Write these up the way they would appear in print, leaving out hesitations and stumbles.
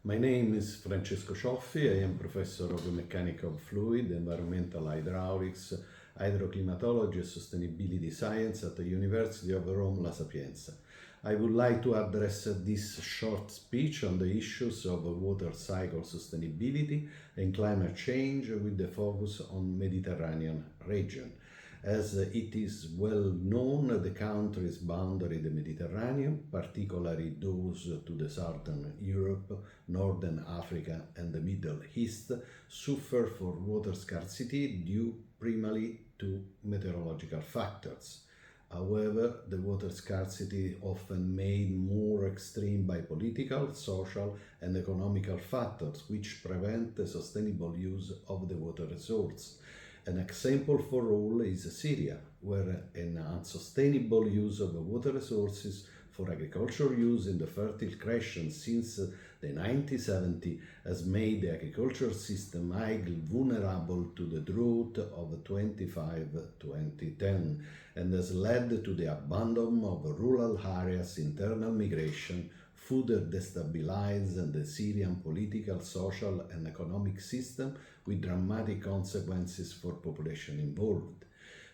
My name is Francesco Cioffi. I am professor of mechanical fluid, environmental hydraulics, hydroclimatology and sustainability science at the University of Rome, La Sapienza. I would like to address this short speech on the issues of water cycle sustainability and climate change with the focus on Mediterranean region. As it is well known, the countries boundary the Mediterranean, particularly those to the southern Europe, northern Africa and the Middle East, suffer for water scarcity due primarily to meteorological factors. However, the water scarcity often made more extreme by political, social and economical factors which prevent the sustainable use of the water resource. An example for all is Syria, where an unsustainable use of water resources for agricultural use in the fertile region since the 1970s has made the agricultural system highly vulnerable to the drought of 2005-2010 and has led to the abandon of rural areas, internal migration, further destabilize the Syrian political, social and economic system with dramatic consequences for population involved.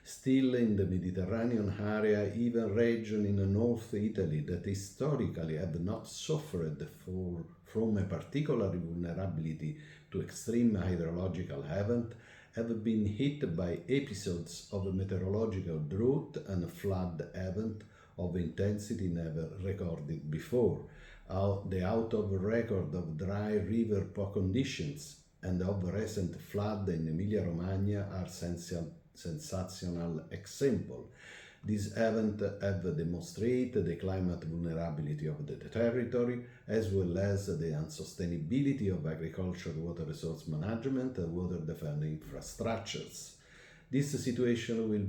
Still in the Mediterranean area, even regions in North Italy that historically have not suffered from a particular vulnerability to extreme hydrological events have been hit by episodes of meteorological drought and flood events of intensity never recorded before. The out of record of dry river conditions and of recent flood in Emilia-Romagna are sensational example. These events have demonstrated the climate vulnerability of the territory as well as the unsustainability of agricultural water resource management and water defending infrastructures. This situation will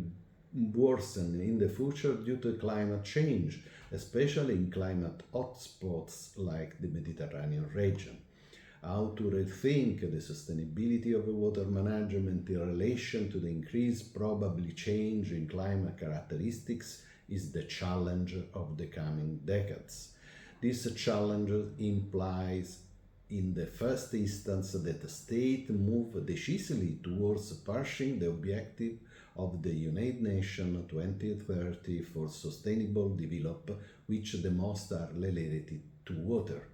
worsen in the future due to climate change, especially in climate hotspots like the Mediterranean region. How to rethink the sustainability of water management in relation to the increased probably change in climate characteristics is the challenge of the coming decades. This challenge implies in the first instance that the state move decisively towards pursuing the objective of the United Nations 2030 for sustainable development, which the most are related to water.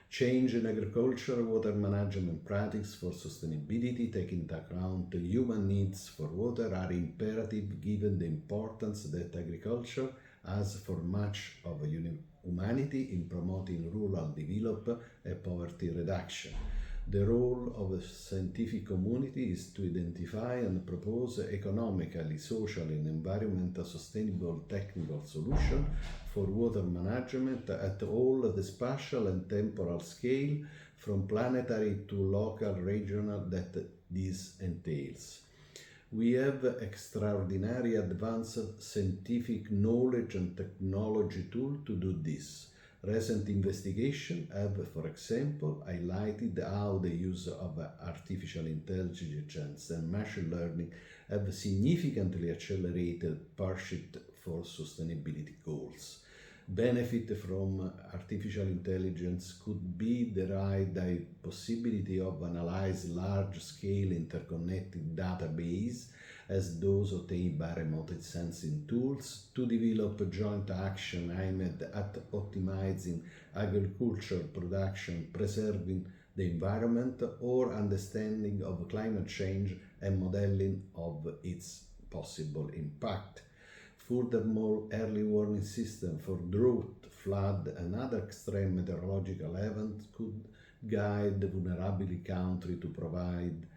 Change in agriculture, water management practices for sustainability, taking into account human needs for water, are imperative given the importance that agriculture has for much of humanity in promoting rural development and poverty reduction. The role of the scientific community is to identify and propose economically, socially and environmentally sustainable technical solutions for water management at all the spatial and temporal scale, from planetary to local, regional, that this entails. We have extraordinary advanced scientific knowledge and technology tools to do this. Recent investigations have, for example, highlighted how the use of artificial intelligence and machine learning have significantly accelerated pursuit for sustainability goals. Benefit from artificial intelligence could be derived by the possibility of analyzing large-scale interconnected database as those obtained by remote sensing tools, to develop joint action aimed at optimizing agricultural production, preserving the environment, or understanding of climate change and modeling of its possible impact. Furthermore, early warning system for drought, flood and other extreme meteorological events could guide the vulnerable country to provide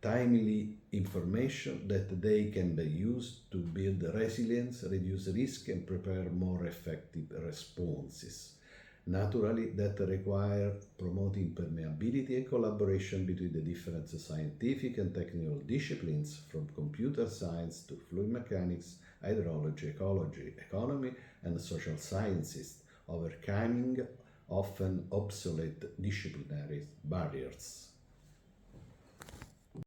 timely information that they can be used to build resilience, reduce risk and prepare more effective responses. Naturally, that requires promoting permeability and collaboration between the different scientific and technical disciplines, from computer science to fluid mechanics, hydrology, ecology, economy and social sciences, overcoming often obsolete disciplinary barriers.